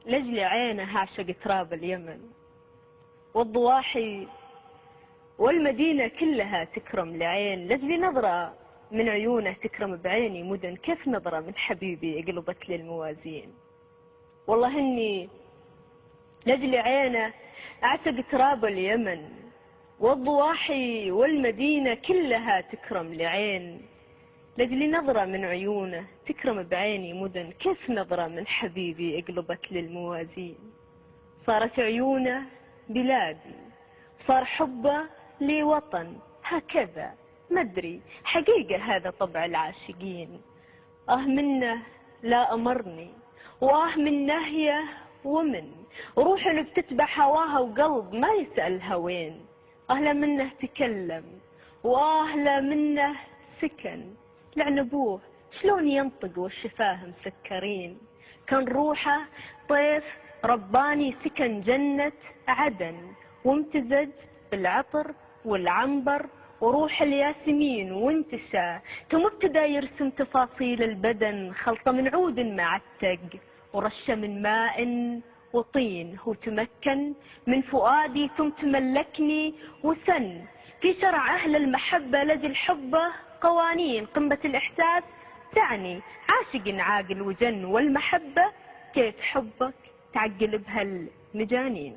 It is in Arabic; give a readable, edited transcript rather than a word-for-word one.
لجل عينه أعشق تراب اليمن والضواحي والمدينة كلها تكرم لعين، لجل نظرة من عيونه تكرم بعيني مدن، كيف نظرة من حبيبي قلبت للموازين. والله إني لجل عينه أعشق تراب اليمن والضواحي والمدينة كلها تكرم لعين، لجل نظرة من عيونه تكرم بعيني مدن، كيف نظرة من حبيبي اقلبت للموازين. صارت عيونه بلادي صار حبه لي وطن، هكذا مدري حقيقة هذا طبع العاشقين. منه لا أمرني من نهيه ومن روح بتتبع هواها وقلب ما يسألها وين. لا منه تكلم لا منه سكن، لعن ابوه شلون ينطق والشفاه مسكرين. كان روحه طيف رباني سكن جنة عدن، وامتزج بالعطر والعنبر وروح الياسمين وانتشى، ثم ابتدى يرسم تفاصيل البدن، خلطة من عود معتق ورشة من ماء وطين. هو تمكن من فؤادي ثم تملكني وسن، في شرع أهل المحبة لجل حبه قوانين. قمة الإحساس تعني عاشق عاقل وجن، والمحبة كيف حبك تعقل بهالمجانين.